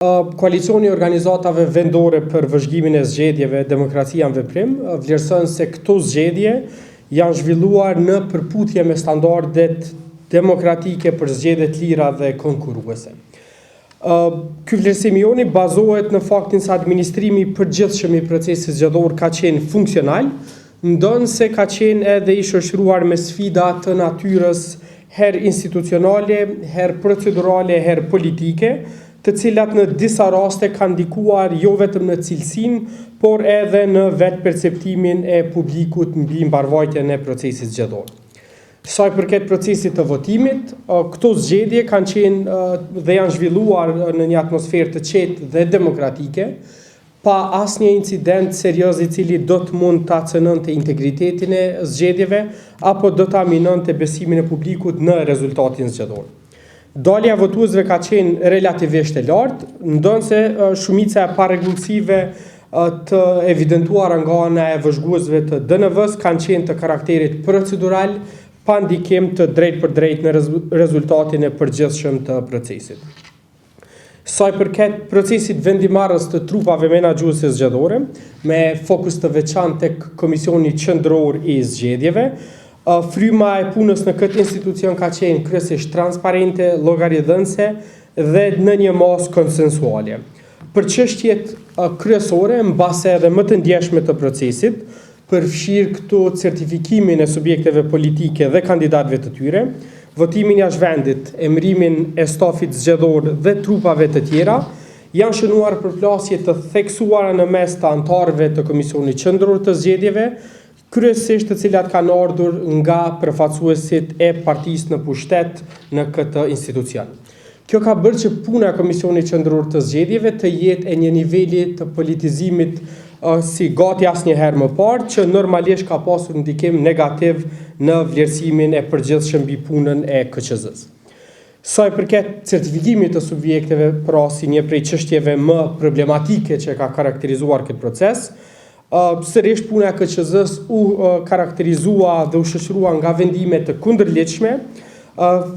Koalicioni i organizatave vendore për vëzhgimin e zgjedhjeve Demokracia në veprim vlerëson se këto zgjedhje janë zhvilluar në përputhje me standardet demokratike për zgjedhje të lira dhe konkurruese. Ky vlerësim bazohet në faktin se administrimi i përgjithshëm i procesit zgjedhor ka qenë funksional, ndonse ka qenë edhe i shoqëruar me sfida të natyrës herë institucionale, herë procedurale, herë politike, të cilat në disa raste kanë ndikuar jo vetëm në cilësinë, por edhe në vetë perceptimin e publikut mbi mbarvajtjen e procesit zgjedhor. Sa i përket procesit të votimit, këto zgjedhje kanë qenë dhe janë zhvilluar në një atmosferë të qetë dhe demokratike, pa asnjë incident serioz i cili do të mund ta cënonte integritetin e zgjedhjeve apo do ta minonte besimin e publikut në rezultatin zgjedhor. Dalja e votuesve ka qenë relativisht e lartë, ndonse shumica e parregullsive të evidentuara nga ana e vëzhguesve të DNV-s kanë qenë të karakterit procedural, pa ndikim të drejtë për drejtë në rezultatin e përgjithshëm të procesit. Sa i përket procesit vendimarrës të trupave menaxhuese zgjedhore, me fokus të veçantë tek Komisioni Qendror i Zgjedhjeve, fryma e punës në këtë institucion ka qenë kryesisht transparente, llogaridhënëse dhe në një masë konsensuale. Për çështjet kryesore, mbase edhe më të ndjeshme të procesit, përfshirë këtu certifikimin e subjekteve politike dhe kandidatëve të tyre, votimin jashtë vendit, emërimin e stafit zgjedhor dhe trupave të tjera, janë shënuar përplasje të theksuara në mes të anëtarëve të Komisionit Qendror të Zgjedhjeve, kryesisht të cilat kanë ardhur nga përfaqësuesit e partisë në pushtet në këtë institucion. Kjo ka bërë që puna e Komisionit Qendror të Zgjedhjeve të jetë e një niveli të politizimit si gati asnjëherë më parë, që normalisht ka pasur ndikim negativ në vlerësimin e përgjithshëm mbi punën e KQZ-s. Sa i përket certifikimit të subjekteve, pra si një prej çështjeve më problematike që ka karakterizuar këtë proces, sërish puna e KQZ-s u karakterizua dhe u shoqërua nga vendime të kundërligjshme,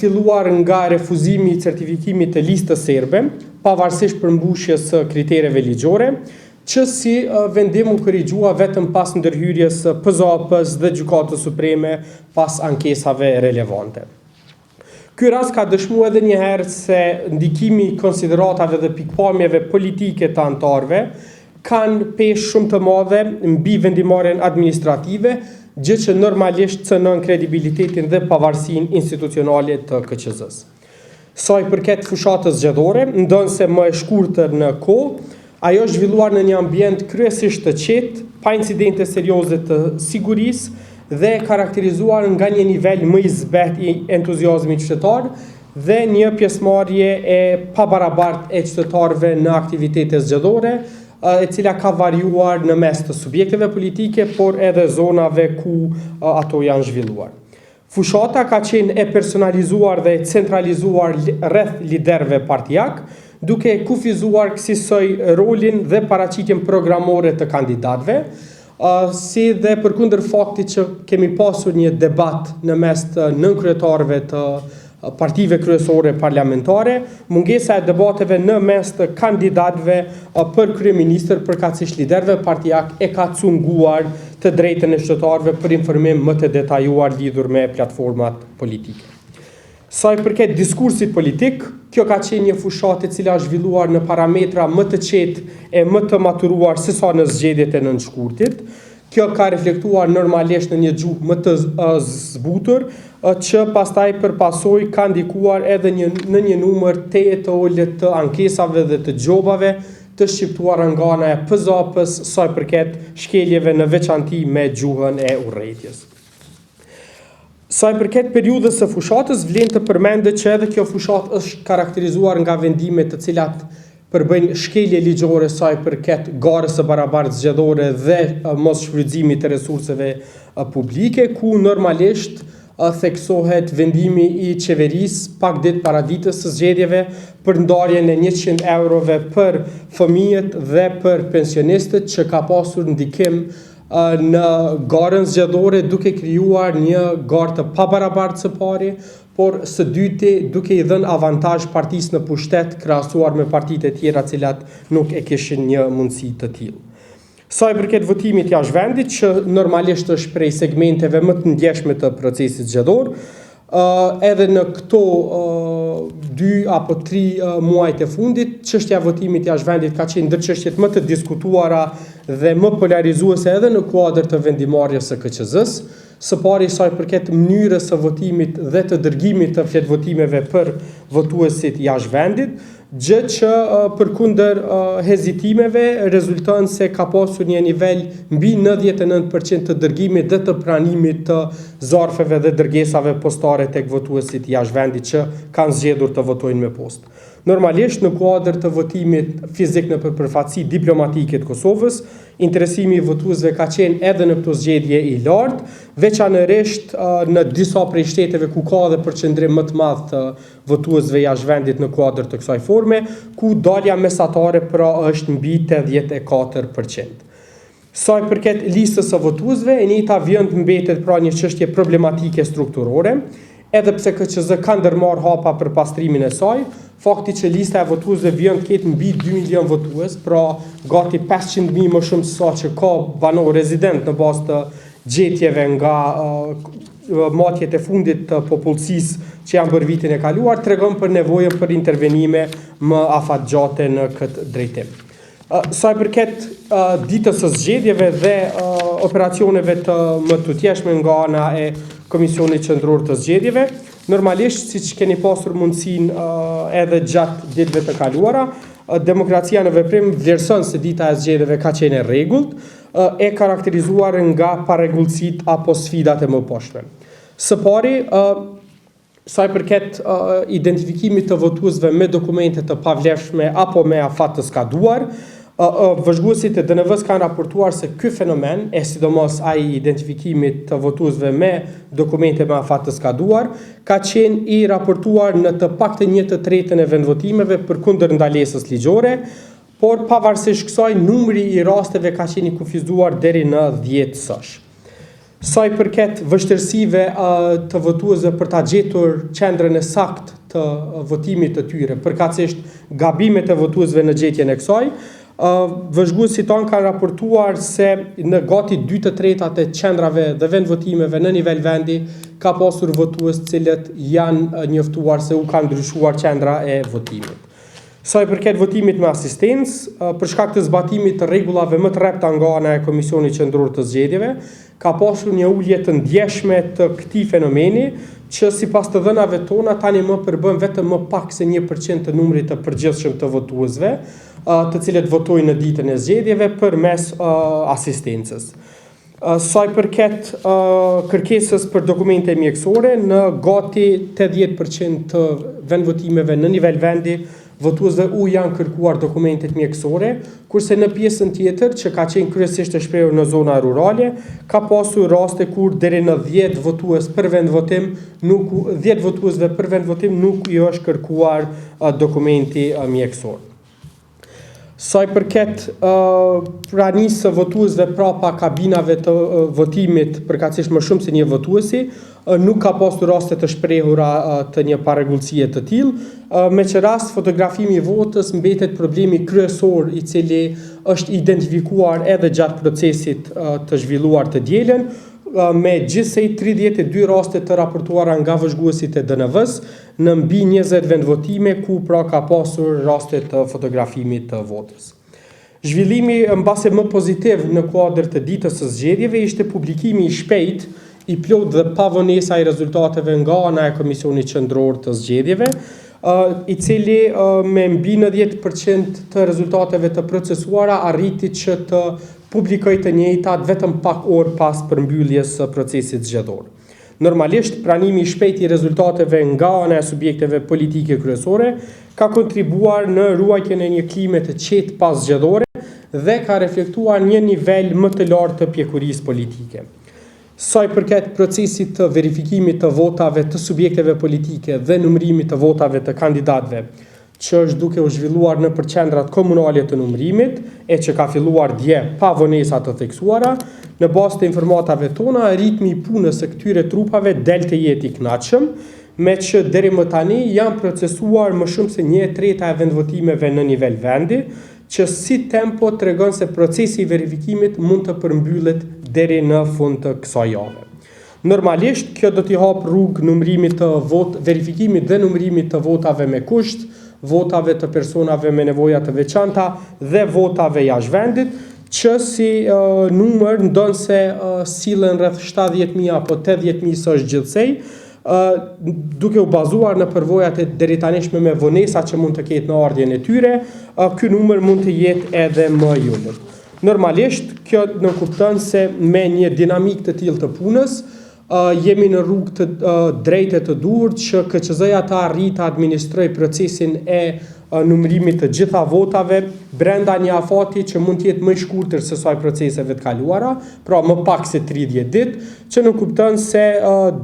filluar nga refuzimi i certifikimit të listës serbe, pavarësisht përmbushjes së kritereve ligjore, që si vendim u korrigjua vetëm pas ndërhyrjes së PZAP-s dhe Gjykatës Supreme pas ankesave relevante. Ky rast ka dëshmuar edhe një herë se ndikimi i konsideratave dhe pikpamjeve politike të anëtarëve kanë peshë shumë të madhe mbi vendimarrjen administrative, gjë që normalisht cënon kredibilitetin dhe pavarësinë institucionale të KQZ-s. Sa i përket fushatës zgjedhore, ndonse më e shkurtër në kohë, ajo zhvilluar në një ambient kryesisht të qetë, pa incidente serioze të sigurisë dhe karakterizuar nga një nivel më i zbehtë i entuziazmit qytetar dhe një pjesëmarrje e pabarabartë e qytetarëve në aktivitete zgjedhore, e cila ka variuar në mes të subjekteve politike, por edhe zonave ku ato janë zhvilluar. Fushata ka qenë e personalizuar dhe e centralizuar rreth liderëve partijak, duke kufizuar kësaj rolin dhe paraqitjen programore të kandidatëve, si dhe përkundër faktit që kemi pasur një debat në mes të nënkryetarëve të partive kryesore parlamentare, mungesa e debateve në mes të kandidatëve për kryeministër, përkatësisht liderëve partijak, e ka cunguar të drejtën e qytetarëve për informim më të detajuar lidhur me platformat politike. Sa i përket diskursit politik, kjo ka qenë një fushatë e cila është zhvilluar në parametra më të qetë e më të maturuar se sa në zgjedhjet e nënshkurtit. Kjo ka reflektuar normalisht në një gjuhë më të zbutur, që pastaj përpasoj ka ndikuar edhe në një numër të ulët të ankesave dhe të gjobave të shqiptuara nga ana e PZAP-s sa i përket shkeljeve në veçanti me gjuhën e urrëtijes. Sa i përket periudhës së fushatës, vlen të përmendet që edhe kjo fushatë është karakterizuar nga vendime të cilat përbëjnë shkelje ligjore sa i përket garës së barabartë zgjedhore dhe mos shfrytëzimit të resurseve publike, ku normalisht theksohet vendimi i qeverisë pak ditë para ditës së zgjedhjeve për ndarjen e 100 eurove për fëmijët dhe për pensionistët, që ka pasur ndikim në garën zgjedhore duke krijuar një garë të pabarabartë së pari, por së dyti duke i dhënë avantazh partisë në pushtet krahasuar me partitë e tjera cilat nuk e kishin një mundësi të tillë. Sa i përket votimit jashtë vendit, që normalisht është prej segmenteve më të ndjeshme të procesit zgjedhor, edhe në këto 2 apo 3 muajt e fundit, çështja e votimit jashtë vendit ka qenë ndër çështjet më të diskutuara dhe më polarizuese edhe në kuadër të vendimarrjes së KQZ-s. Së pari sa i përket mënyrës së votimit dhe të dërgimit të fletvotimeve për votuesit jashtë vendit, gjë që përkundër hezitimeve rezulton se ka pasur një nivel mbi 99% të dërgimit dhe të pranimit të zarfeve dhe dërgesave postare tek votuesit jashtë vendit që kanë zgjedhur të votojnë me postë. Normalisht në kuadër të votimit fizik në përfaqësi diplomatike të Kosovës, interesimi i votuesve ka qenë edhe në këtë zgjedhje i lartë, veçanërisht në disa prej shteteve ku ka edhe përqendrim më të madh të votuesve jashtë vendit në kuadër të kësaj forme, ku dalja mesatare pra është mbi 84%. Sa i përket listës së votuesve, e njëjta vjen të mbetet pra një çështje problematike strukturore, edhe pse KQZ ka ndërmarrë hapa për pastrimin e saj, fakti që lista e votuesve vjen të ketë mbi 2 milion votues, pra gati 500.000 më shumë se sa që ka banor rezident në bazë të gjetjeve nga matjet e fundit të popullsisë që janë bërë vitin e kaluar, tregon për nevojën për intervenime më afatgjate në këtë drejtim. Sa i përket ditës së zgjedhjeve dhe operacioneve të më tutjeshme nga ana e Komisionit Qendror të Zgjedhjeve, normalisht siç keni pasur mundësinë edhe gjatë ditëve të kaluara, demokracia në veprim vlerëson se dita e zgjedhjeve ka qenë e rregullt, e karakterizuar nga parregullësitë apo sfidat e mëposhme. Së pari, sa i përket identifikimit të votuesve me dokumente të pavlefshme apo me afat të skaduar, vëzhguesit e DNV-s kanë raportuar se ky fenomen, e sidomos ai identifikimit të votuesve me dokumente me afat të skaduar, ka qenë i raportuar në të paktën 1/3 e vendvotimeve përkundër ndalesës ligjore, por pavarësisht kësaj numri i rasteve ka qenë i kufizuar deri në 10 sosh. Sa i përket vështirësive të votuesve për ta gjetur qendrën e saktë të votimit të tyre, përkatësisht gabimet e votuesve në gjetjen e kësaj, vëzhguesit tonë kanë raportuar se në gati 2/3 e qendrave dhe vendvotimeve në nivel vendi ka pasur votues cilët janë njoftuar se u ka ndryshuar qendra e votimit. Sa i përket votimit me asistencë, për shkak të zbatimit të rregullave më të rrepta nga ana e Komisionit Qendror të Zgjedhjeve, ka pasur një ulje të ndjeshme të këtij fenomeni, që sipas të dhënave tona tani më përbën vetëm më pak se 1% të numrit të përgjithshëm të votuesve, të cilët votojnë në ditën e zgjedhjeve përmes asistencës. Sa i përket kërkesës për dokumente mjekësore, në gati 80% të vendvotimeve në nivel vendi, votuesve u janë kërkuar dokumentet mjekësore, kurse në pjesën tjetër, që ka qenë kryesisht e shprehur në zona rurale, ka pasur raste kur deri në 10 votuesve për vendvotim nuk i është kërkuar dokumenti mjekësor. Sa i përket pranisë së votuesve prapa kabinave të votimit, përkatësisht më shumë se një votuesi, nuk ka pasur raste të shprehura të një parregullësie të tillë, me që rast fotografimi i votës mbetet problemi kryesor i cili është identifikuar edhe gjatë procesit të zhvilluar të dielën, me gjithsej 32 raste të raportuara nga vëzhguesit e DNV-s në mbi 20 vendvotime ku pra ka pasur raste të fotografimit të votës. Zhvillimi mbase më pozitiv në kuadër të ditës së zgjedhjeve ishte publikimi i shpejt, i plot dhe pa vonesa i rezultateve nga ana e Komisionit Qendror të Zgjedhjeve, i cili me mbi 90% të rezultateve të procesuara arriti që të publikoj të njëjtat vetëm pak orë pas përmbylljes së procesit zgjedhor. Normalisht, pranimi i shpejt i rezultateve nga ana e subjekteve politike kryesore ka kontribuar në ruajtjen e një klime të qetë pas zgjedhore dhe ka reflektuar një nivel më të lartë të pjekurisë politike. Sa i përket procesit të verifikimit të votave të subjekteve politike dhe numërimit të votave të kandidatëve, që është duke u zhvilluar në qendrat komunale të numërimit, e që ka filluar dje pa vonesa të theksuara, në bazë të informatave tona, ritmi i punës së këtyre trupave del të jetë i kënaqshëm, me që deri më tani janë procesuar më shumë se 1/3 e vendvotimeve në nivel vendi, që si tempo tregon se procesi i verifikimit mund të përmbyllet deri në fund të kësaj jave. Normalisht, kjo do t'i hap rrugë numërimit të verifikimit dhe numërimit të votave me kusht, votave të personave me nevoja të veçanta dhe votave jashtë vendit, që si numër ndonë se sillen rreth 70.000 apo 80.000 së është gjithsej, duke u bazuar në përvojat e deri tanishme me vonesa që mund të ketë në ardhjen e tyre, ky numër mund të jetë edhe më i ulët. Normalisht, kjo në kupton se me një dinamik të tillë të punës, jemi në rrugë të drejtë të duhur që KQZ-ja të arrijë të administrojë procesin e numërimit të gjitha votave brenda një afati që mund të jetë më i shkurtër se sa proceseve të kaluara, pra më pak se 30 ditë, që në kupton se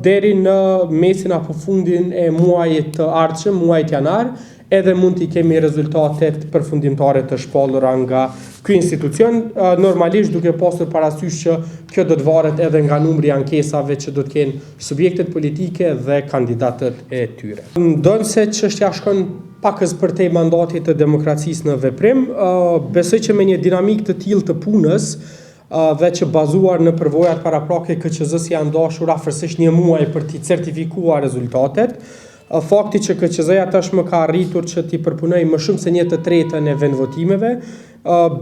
deri në mesin apo fundin e muajit të ardhshëm, muajit janar, edhe mund t'i kemi rezultatet përfundimtare të shpallura nga ky institucion, normalisht duke pasur parasysh që kjo do të varet edhe nga numri i ankesave që do të kenë subjektet politike dhe kandidatët e tyre. Ndonë se çështja shkon pakës përtej mandatit të demokracisë në veprim, besoj që me një dinamik të tillë të punës dhe që bazuar në përvojat paraprake KQZ-s janë dashur afërsisht një muaj për t'i certifikuar rezultatet, fakti që KQZ-ja tashmë ka arritur që t'i përpunoj më shumë se 1/3 e vendvotimeve,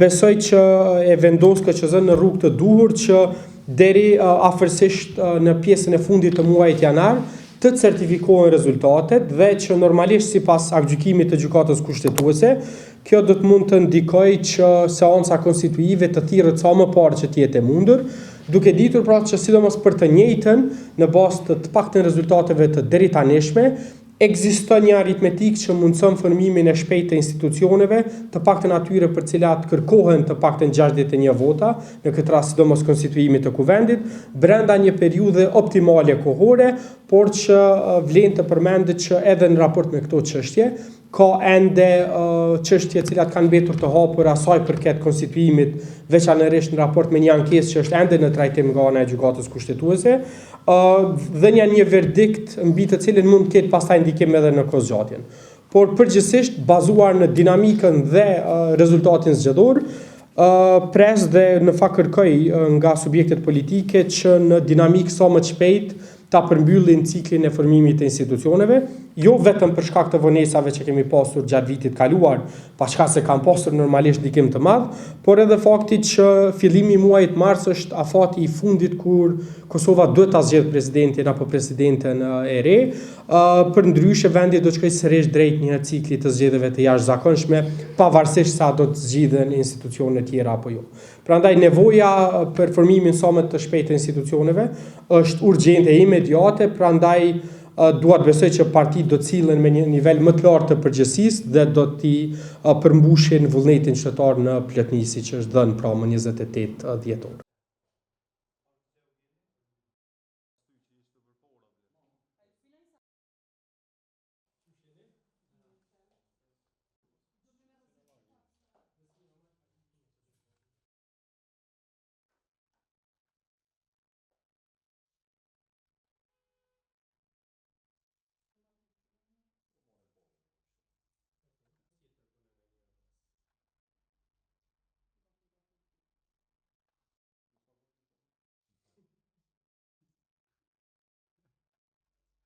besoj që e vendos KQZ në rrugë të duhur që deri afërsisht në pjesën e fundit të muajit janar të certifikohen rezultatet dhe që normalisht sipas aktgjykimit të gjykatës kushtetuese, kjo do të mund të ndikojë që seanca konstituive të thirrët sa më parë që të jetë e mundur, duke ditur pra që sidomos për të njëjtën në bazë të paktën rezultateve të deri tanishme, ekziston një aritmetik që mundson formimin e shpejtë të institucioneve, të paktën atyre për cilat kërkohen të paktën 61 vota, në këtë rast sidomos konstituimit të kuvendit, brenda një periudhe optimale kohore, por që vlen të përmendet që edhe në raport me këto çështje ka ende çështje të cilat kanë mbetur të hapura sa i përket konstituimit, veçanërisht në raport me një ankesë që është ende në trajtim nga ana e gjykatës kushtetuese, dhe një verdikt mbi të cilin mund të ketë pastaj ndikim edhe në kohëzgjatjen. Por përgjithsisht bazuar në dinamikën dhe rezultatin zgjedhor, pres dhe në fakt kërkoj nga subjektet politike që në dinamikë sa më të shpejtë ta përmbyllin ciklin e formimit të institucioneve, jo vetëm për shkak të vonesave që kemi pasur gjatë vitit kaluar, pa shkak se kanë pasur normalisht ndikim të madh, por edhe fakti që fillimi i muajit mars është afati i fundit kur Kosova duhet ta zgjedhë presidentin apo presidenten e re, përndryshe vendi do të shkojë sërish drejt një cikli të zgjedhjeve të jashtëzakonshme, pavarësisht sa do të zgjidhen institucione tjera apo jo. Prandaj nevoja për formimin sa më të shpejtë të institucioneve është urgjente e imediate, prandaj duat besoj që partitë do të cilën me një nivel më të lartë të përgjegjësisë dhe do t'i përmbushin vullnetin qytetar në plotësi që është dhënë pra më 28 dhjetor.